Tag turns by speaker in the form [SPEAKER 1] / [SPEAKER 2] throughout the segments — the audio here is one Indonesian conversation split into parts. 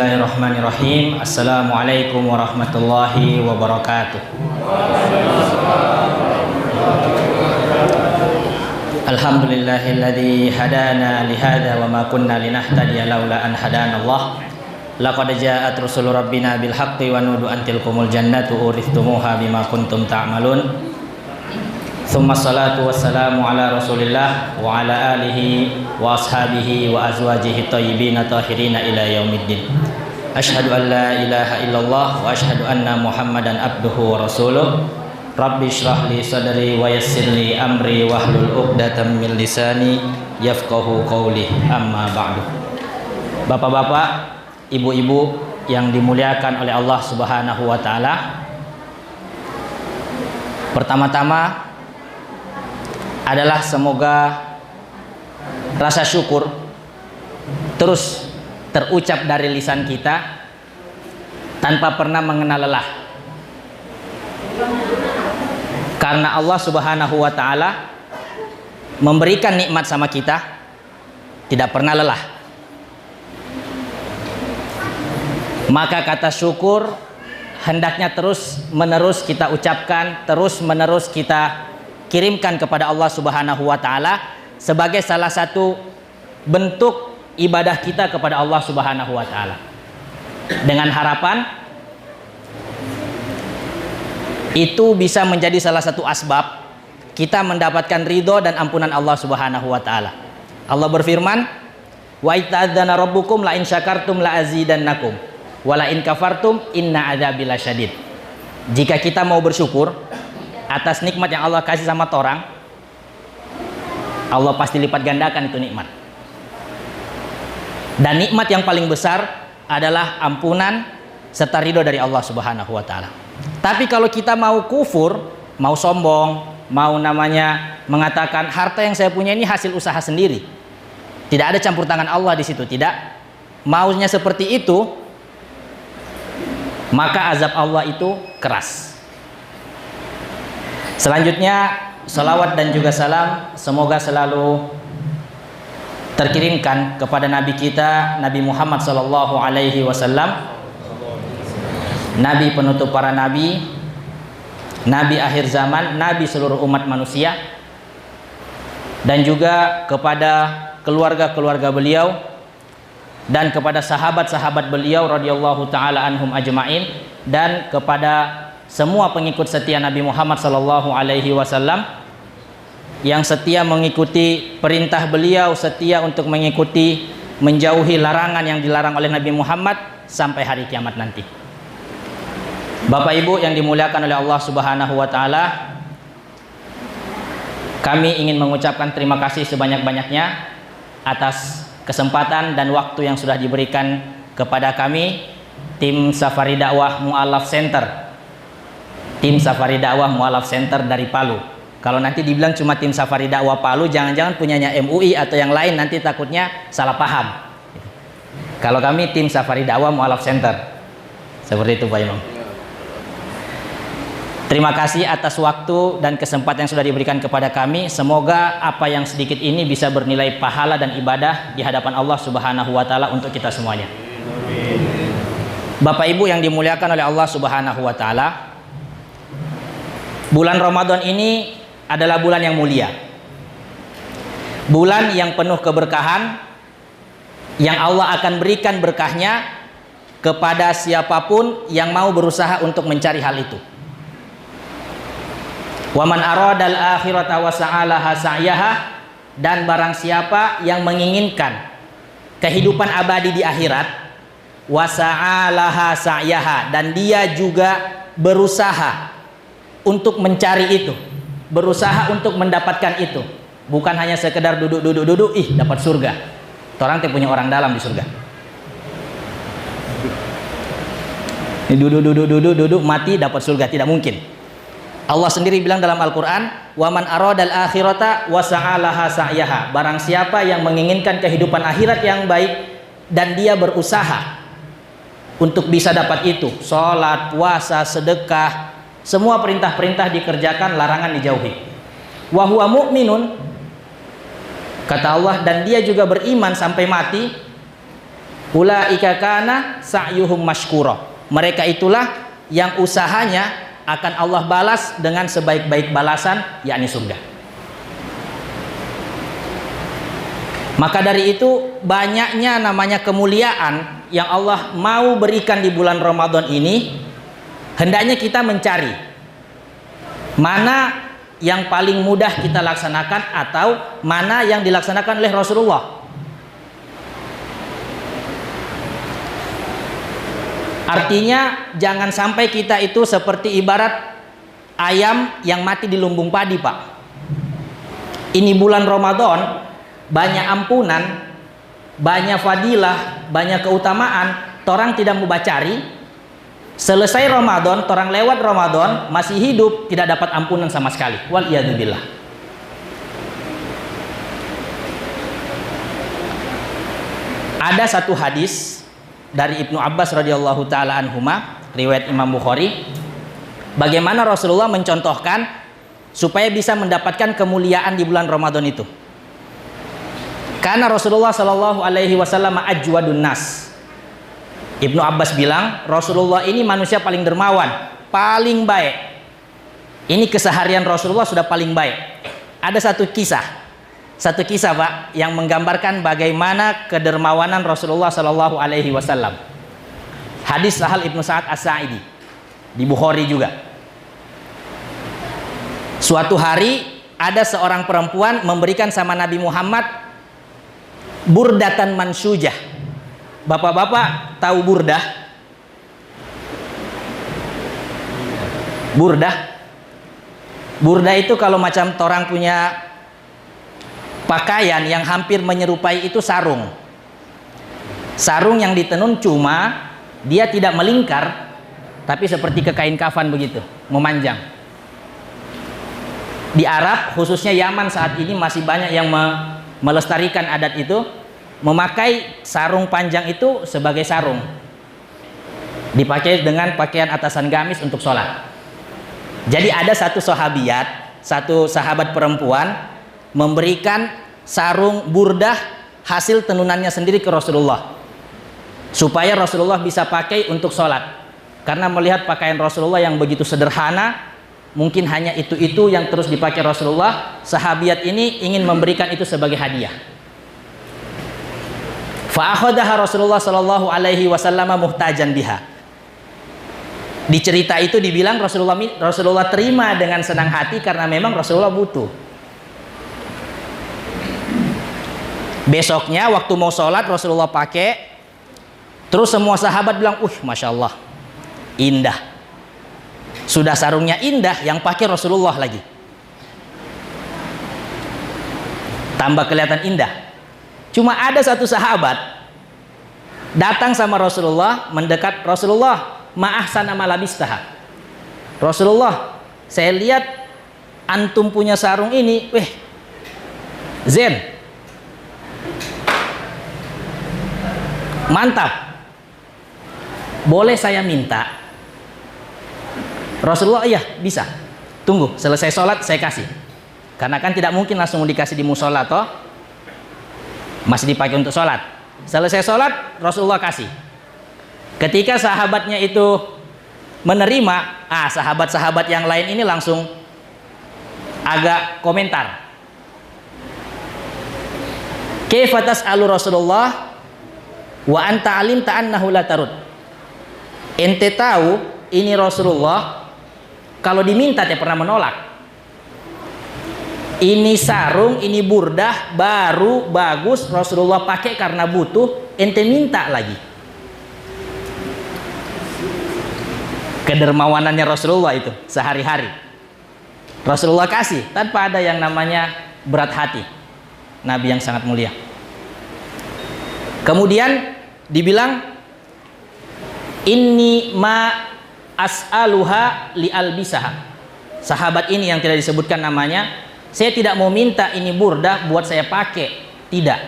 [SPEAKER 1] Bismillahirrahmanirrahim. Assalamualaikum warahmatullahi wabarakatuh. Alhamdulillahilladzi hadana lihada wa ma kunna linahtadiya laula an hadana Allah. Laqad ja'at rusulu rabbina bil haqqi wa nudu an tilkumul jannatu uristumuha bima kuntum ta'malun. Thumma salatu wassalamu ala rasulillah wa ala alihi wa ashabihi wa azwajihi tayyibina tahirina ila yaumiddin. Ashhadu an la ilaha illallah wa ashhadu anna muhammadan abduhu wa rasuluh. Rabbi shrah li sadri wa yassir li amri wahlul 'uqdatam min lisani yafqahu qawli. Amma ba'du. Bapak-bapak, ibu-ibu yang dimuliakan oleh Allah Subhanahu wa taala. Pertama-tama adalah semoga rasa syukur terus terucap dari lisan kita tanpa pernah mengenal lelah, karena Allah Subhanahu wa taala memberikan nikmat sama kita tidak pernah lelah. Maka kata syukur hendaknya terus menerus kita ucapkan, terus menerus kita kirimkan kepada Allah Subhanahu wa taala sebagai salah satu bentuk ibadah kita kepada Allah Subhanahu wa taala. Dengan harapan itu bisa menjadi salah satu asbab kita mendapatkan ridho dan ampunan Allah Subhanahu wa taala. Allah berfirman, "Wa ita'adzana rabbukum la in syakartum la azidannakum wa la in kafartum inna adzabi lasyadid." Jika kita mau bersyukur atas nikmat yang Allah kasih sama orang, Allah pasti lipat gandakan itu nikmat. Dan nikmat yang paling besar adalah ampunan serta ridho dari Allah Subhanahu wa taala. Tapi kalau kita mau kufur, mau sombong, mau namanya mengatakan harta yang saya punya ini hasil usaha sendiri, tidak ada campur tangan Allah di situ, tidak, maunya seperti itu, maka azab Allah itu keras. Selanjutnya, salawat dan juga salam semoga selalu terkirimkan kepada Nabi kita, Nabi Muhammad sallallahu alaihi wasallam, Nabi penutup para nabi, Nabi akhir zaman, Nabi seluruh umat manusia, dan juga kepada keluarga-keluarga beliau dan kepada sahabat-sahabat beliau radhiyallahu taala anhum ajmain, dan kepada semua pengikut setia Nabi Muhammad sallallahu alaihi wasallam yang setia mengikuti perintah beliau, setia untuk mengikuti, menjauhi larangan yang dilarang oleh Nabi Muhammad sampai hari kiamat nanti. Bapak Ibu yang dimuliakan oleh Allah Subhanahu wa taala, kami ingin mengucapkan terima kasih sebanyak-banyaknya atas kesempatan dan waktu yang sudah diberikan kepada kami, tim Safari Dakwah Mu'allaf Center. Tim Safari Dakwah Mu'allaf Center dari Palu. Kalau nanti dibilang cuma tim Safari Dakwah Palu, jangan-jangan punyanya MUI atau yang lain, nanti takutnya salah paham. Kalau kami tim Safari Dakwah Mu'allaf Center. Seperti itu Pak Imam. Terima kasih atas waktu dan kesempatan yang sudah diberikan kepada kami. Semoga apa yang sedikit ini bisa bernilai pahala dan ibadah di hadapan Allah Subhanahu wa taala untuk kita semuanya. Bapak Ibu yang dimuliakan oleh Allah Subhanahu wa taala, bulan Ramadan ini adalah bulan yang mulia, bulan yang penuh keberkahan, yang Allah akan berikan berkahnya kepada siapapun yang mau berusaha untuk mencari hal itu. Wa man aradal akhirata wa sa'alaha sa'yaha, dan barang siapa yang menginginkan kehidupan abadi di akhirat, wa sa'alaha sa'yaha, dan dia juga berusaha untuk mencari itu, berusaha untuk mendapatkan itu, bukan hanya sekedar duduk dapat surga. Orang teh punya orang dalam di surga. Duduk mati dapat surga, tidak mungkin. Allah sendiri bilang dalam Al-Qur'an, "Wa man aradal akhirata wa sa'alaha sa'yaha." Barang siapa yang menginginkan kehidupan akhirat yang baik dan dia berusaha untuk bisa dapat itu, salat, puasa, sedekah, semua perintah-perintah dikerjakan, larangan dijauhi. Wa huwa mu'minun, kata Allah, dan dia juga beriman sampai mati, Ulaika kana sa'yuhum mashkura. Mereka itulah yang usahanya akan Allah balas dengan sebaik-baik balasan, yakni surga. Maka dari itu banyaknya namanya kemuliaan yang Allah mau berikan di bulan Ramadan ini, hendaknya kita mencari mana yang paling mudah kita laksanakan atau mana yang dilaksanakan oleh Rasulullah. Artinya jangan sampai kita itu seperti ibarat ayam yang mati di lumbung padi, Pak. Ini bulan Ramadan, banyak ampunan, banyak fadilah, banyak keutamaan, orang tidak mau cari. Selesai Ramadan, orang lewat Ramadan, masih hidup, tidak dapat ampunan sama sekali. Waliyadzubillah. Ada satu hadis dari Ibnu Abbas radhiyallahu taala anhuma, riwayat Imam Bukhari, bagaimana Rasulullah mencontohkan supaya bisa mendapatkan kemuliaan di bulan Ramadan itu. Karena Rasulullah Shallallahu Alaihi Wasallam ajwadun nas. Ibnu Abbas bilang Rasulullah ini manusia paling dermawan, paling baik. Ini keseharian Rasulullah sudah paling baik. Ada satu kisah Pak, yang menggambarkan bagaimana kedermawanan Rasulullah Shallallahu Alaihi Wasallam. Hadis Sahal ibnu Sa'ad As-Sa'idi di Bukhari juga. Suatu hari ada seorang perempuan memberikan sama Nabi Muhammad burdatan mansujah. Bapak-bapak tahu burdah? Burdah itu kalau macam orang punya pakaian yang hampir menyerupai itu sarung. Sarung yang ditenun cuma dia tidak melingkar, tapi seperti ke kain kafan begitu, memanjang. Di Arab, khususnya Yaman saat ini masih banyak yang melestarikan adat itu, memakai sarung panjang itu sebagai sarung, dipakai dengan pakaian atasan gamis untuk sholat. Jadi ada satu sahabiat, satu sahabat perempuan memberikan sarung burdah hasil tenunannya sendiri ke Rasulullah supaya Rasulullah bisa pakai untuk sholat. Karena melihat pakaian Rasulullah yang begitu sederhana, mungkin hanya itu yang terus dipakai Rasulullah, sahabiat ini ingin memberikan itu sebagai hadiah. Fa'akhadaha Rasulullah sallallahu alaihi wasallam muhtajan biha. Di cerita itu dibilang Rasulullah terima dengan senang hati karena memang Rasulullah butuh. Besoknya waktu mau sholat Rasulullah pakai, terus semua sahabat bilang, Masya Allah, indah. Sudah sarungnya indah, yang pakai Rasulullah lagi, tambah kelihatan indah. Cuma ada satu sahabat datang sama Rasulullah, mendekat Rasulullah, ma'ahsana malabistaha. Rasulullah, saya lihat antum punya sarung ini, zen, mantap. Boleh saya minta? Rasulullah, iya bisa. Tunggu selesai sholat saya kasih. Karena kan tidak mungkin langsung dikasih di musola toh. Masih dipakai untuk sholat. Selesai sholat Rasulullah kasih. Ketika sahabatnya itu menerima, sahabat-sahabat yang lain ini langsung agak komentar. Kaifa tas'alu Rasulullah wa anta alimta annahu la tarud. Ente tahu ini Rasulullah kalau diminta dia pernah menolak. Ini sarung, ini burdah baru bagus Rasulullah pakai karena butuh, ente minta lagi. Kedermawanannya Rasulullah itu sehari-hari. Rasulullah kasih tanpa ada yang namanya berat hati. Nabi yang sangat mulia. Kemudian dibilang, inni ma as'aluha li albisaha. Sahabat ini yang tidak disebutkan namanya, saya tidak mau minta ini burdah buat saya pakai, tidak.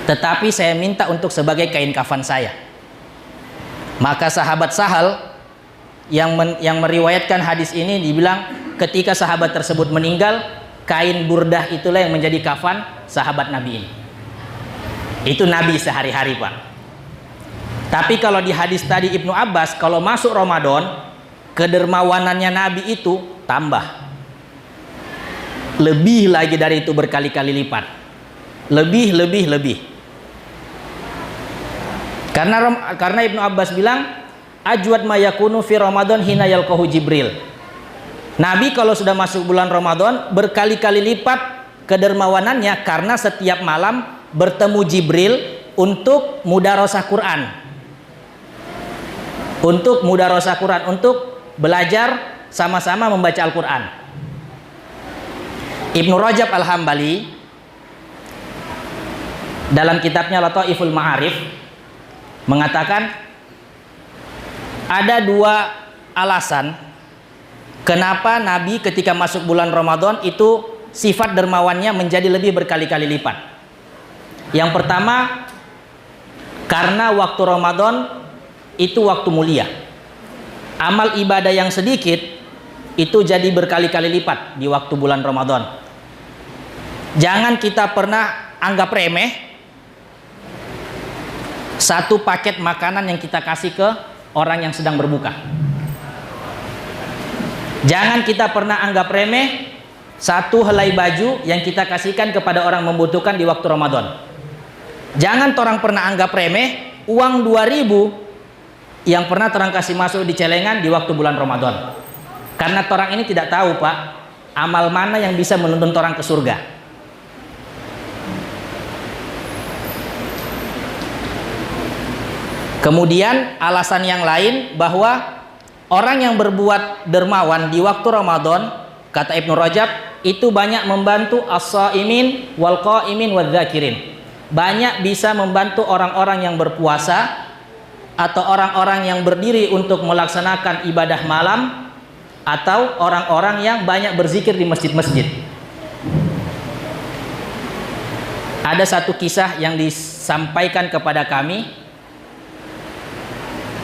[SPEAKER 1] Tetapi saya minta untuk sebagai kain kafan saya. Maka sahabat Sahal yang meriwayatkan hadis ini dibilang, ketika sahabat tersebut meninggal, kain burdah itulah yang menjadi kafan sahabat Nabi ini. Itu Nabi sehari-hari, Pak. Tapi kalau di hadis tadi Ibnu Abbas, kalau masuk Ramadan, kedermawanannya Nabi itu tambah. Lebih lagi dari itu berkali-kali lipat. Lebih. Karena Ibnu Abbas bilang, ajwad ma yakunu fi Ramadan hina yalqahu Jibril. Nabi kalau sudah masuk bulan Ramadan berkali-kali lipat kedermawanannya karena setiap malam bertemu Jibril untuk mudarosah Quran. Untuk belajar sama-sama membaca Al-Quran. Ibnu Rajab Al-Hambali dalam kitabnya Lataiful Ma'arif mengatakan ada 2 alasan kenapa Nabi ketika masuk bulan Ramadan itu sifat dermawannya menjadi lebih berkali-kali lipat. Yang pertama, karena waktu Ramadan itu waktu mulia. Amal ibadah yang sedikit itu jadi berkali-kali lipat di waktu bulan Ramadan. Jangan kita pernah anggap remeh satu paket makanan yang kita kasih ke orang yang sedang berbuka. Jangan kita pernah anggap remeh satu helai baju yang kita kasihkan kepada orang membutuhkan di waktu Ramadan. Jangan orang pernah anggap remeh uang 2.000 yang pernah orang kasih masuk di celengan di waktu bulan Ramadan. Karena orang ini tidak tahu, Pak, amal mana yang bisa menuntun orang ke surga. Kemudian alasan yang lain bahwa orang yang berbuat dermawan di waktu Ramadan, kata Ibnu Rajab, itu banyak membantu as-shaimin wal qaimin wadz-dzakirin. Banyak bisa membantu orang-orang yang berpuasa atau orang-orang yang berdiri untuk melaksanakan ibadah malam atau orang-orang yang banyak berzikir di masjid-masjid. Ada satu kisah yang disampaikan kepada kami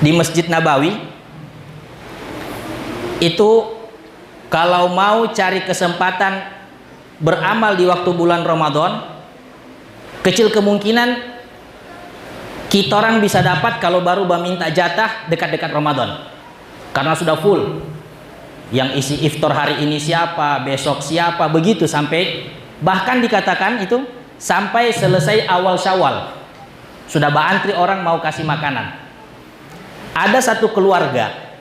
[SPEAKER 1] di Masjid Nabawi. Itu kalau mau cari kesempatan beramal di waktu bulan Ramadan, kecil kemungkinan kita orang bisa dapat kalau baru minta jatah dekat-dekat Ramadan, karena sudah full. Yang isi iftar hari ini siapa, besok siapa, begitu sampai bahkan dikatakan itu sampai selesai awal Syawal sudah berantri orang mau kasih makanan. Ada satu keluarga,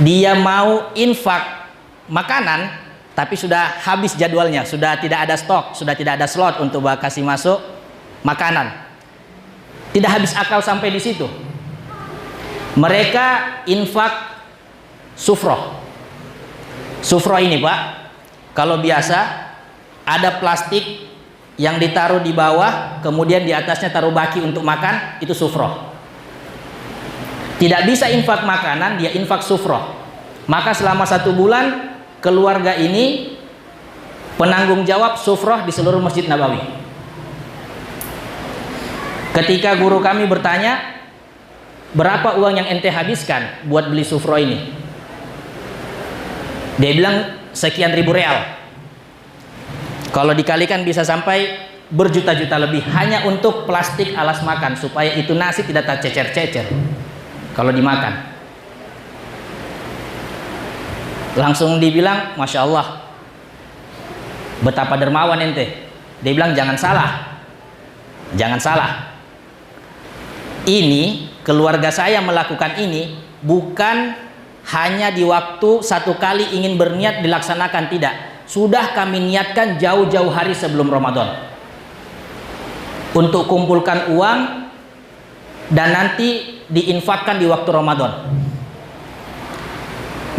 [SPEAKER 1] dia mau infak makanan tapi sudah habis jadwalnya, sudah tidak ada stok, sudah tidak ada slot untuk kasih masuk makanan. Tidak habis akal sampai di situ. Mereka infak sufroh. Sufroh ini, Pak, kalau biasa ada plastik yang ditaruh di bawah, kemudian di atasnya taruh baki untuk makan, itu sufroh. Tidak bisa infak makanan, dia infak sufroh. Maka selama 1 bulan keluarga ini penanggung jawab sufroh di seluruh Masjid Nabawi. Ketika guru kami bertanya, berapa uang yang ente habiskan buat beli sufroh ini? Dia bilang sekian ribu real. Kalau dikalikan bisa sampai berjuta-juta lebih hanya untuk plastik alas makan supaya itu nasi tidak tercecer-cecer kalau dimakan. Langsung dibilang, Masya Allah, betapa dermawan ente. Dia bilang jangan salah, jangan salah. Ini keluarga saya melakukan ini bukan hanya di waktu 1 kali ingin berniat dilaksanakan, tidak. Sudah kami niatkan jauh-jauh hari sebelum Ramadan untuk kumpulkan uang dan nanti diinfakkan di waktu Ramadan.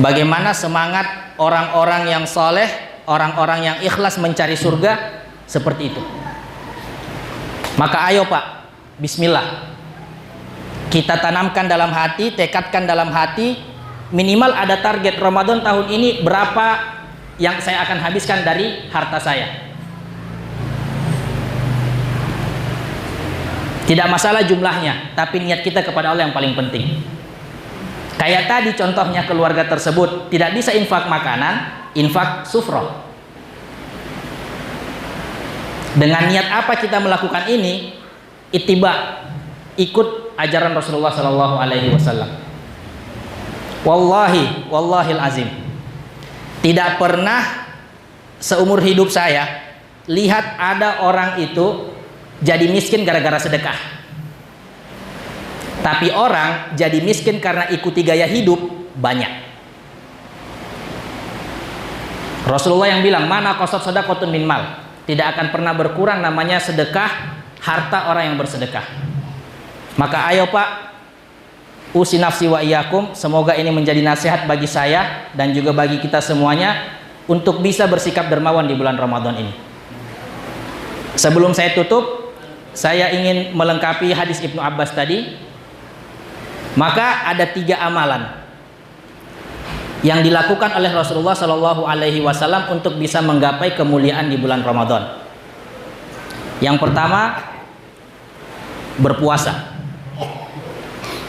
[SPEAKER 1] Bagaimana semangat orang-orang yang soleh, orang-orang yang ikhlas mencari surga seperti itu. Maka ayo, Pak, bismillah, kita tanamkan dalam hati, tekadkan dalam hati, minimal ada target Ramadan tahun ini berapa yang saya akan habiskan dari harta saya. Tidak masalah jumlahnya, tapi niat kita kepada Allah yang paling penting. Kayak tadi contohnya keluarga tersebut tidak bisa infak makanan, infak sufroh. Dengan niat apa kita melakukan ini? Ittiba, ikut ajaran Rasulullah sallallahu alaihi wasallam. Wallahil azim, tidak pernah seumur hidup saya lihat ada orang itu jadi miskin gara-gara sedekah. Tapi orang jadi miskin karena ikuti gaya hidup banyak. Rasulullah yang bilang, mana qasat sadaqatun min mal, tidak akan pernah berkurang namanya sedekah harta orang yang bersedekah. Maka ayo Pak, usi nafsi wa iyyakum, semoga ini menjadi nasihat bagi saya dan juga bagi kita semuanya untuk bisa bersikap dermawan di bulan Ramadan ini. Sebelum saya tutup, saya ingin melengkapi hadis Ibnu Abbas tadi. Maka ada 3 amalan yang dilakukan oleh Rasulullah Shallallahu Alaihi Wasallam untuk bisa menggapai kemuliaan di bulan Ramadan. Yang pertama, berpuasa.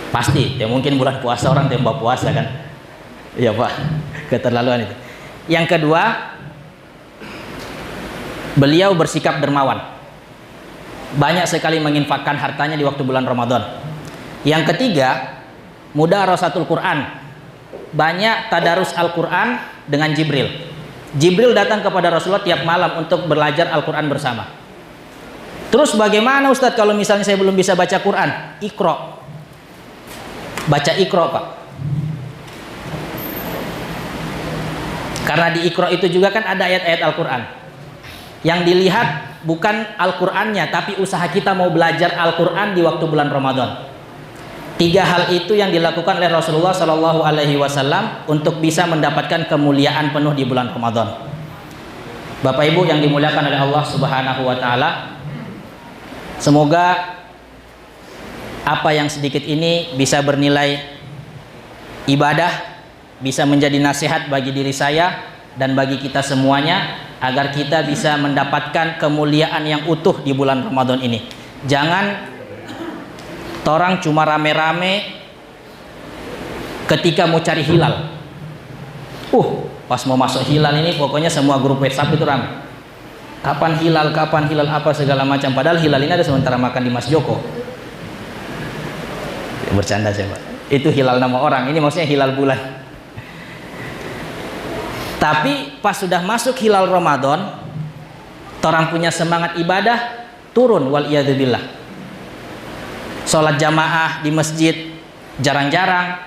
[SPEAKER 1] Pasti, ya mungkin bulan puasa orang tembak puasa kan? Iya Pak, keterlaluan itu. Yang kedua, beliau bersikap dermawan. Banyak sekali menginfakkan hartanya di waktu bulan Ramadan. Yang ketiga, mudarasatul Quran. Banyak tadarus Al-Quran dengan Jibril. Jibril datang kepada Rasulullah tiap malam untuk belajar Al-Quran bersama. Terus bagaimana Ustadz kalau misalnya saya belum bisa baca Quran? Iqra. Baca Iqra Pak. Karena di Iqra itu juga kan ada ayat-ayat Al-Quran. Yang dilihat bukan Al-Qurannya, tapi usaha kita mau belajar Al-Quran di waktu bulan Ramadan. 3 hal itu yang dilakukan oleh Rasulullah Shallallahu Alaihi Wasallam untuk bisa mendapatkan kemuliaan penuh di bulan Ramadan. Bapak Ibu yang dimuliakan oleh Allah Subhanahu Wa Taala, semoga apa yang sedikit ini bisa bernilai ibadah, bisa menjadi nasihat bagi diri saya dan bagi kita semuanya, agar kita bisa mendapatkan kemuliaan yang utuh di bulan Ramadan ini. Jangan orang cuma rame-rame ketika mau cari hilal. Pas mau masuk hilal ini pokoknya semua grup WhatsApp itu rame. Kapan hilal apa segala macam. Padahal hilal ini ada sementara makan di Mas Joko. Bercanda saya Pak. Itu hilal nama orang, ini maksudnya hilal bulan. Tapi pas sudah masuk hilal Ramadan, orang punya semangat ibadah turun, wal iyadzubillah. Sholat jamaah di masjid jarang-jarang,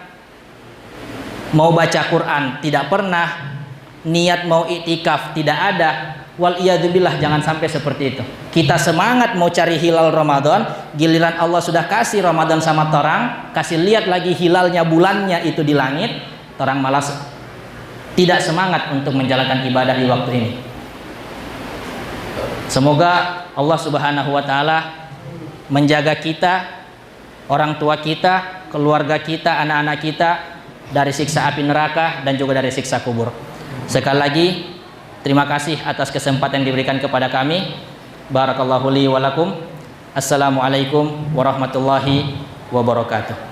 [SPEAKER 1] mau baca Quran tidak pernah, niat mau iktikaf tidak ada. Wal iyadzubillah, jangan sampai seperti itu. Kita semangat mau cari hilal Ramadan, giliran Allah sudah kasih Ramadan sama torang, kasih lihat lagi hilalnya, bulannya itu di langit, torang malas tidak semangat untuk menjalankan ibadah di waktu ini. Semoga Allah Subhanahu Wa Taala menjaga kita, orang tua kita, keluarga kita, anak-anak kita dari siksa api neraka dan juga dari siksa kubur. Sekali lagi terima kasih atas kesempatan yang diberikan kepada kami. Barakallahu li wa lakum. Assalamualaikum warahmatullahi wabarakatuh.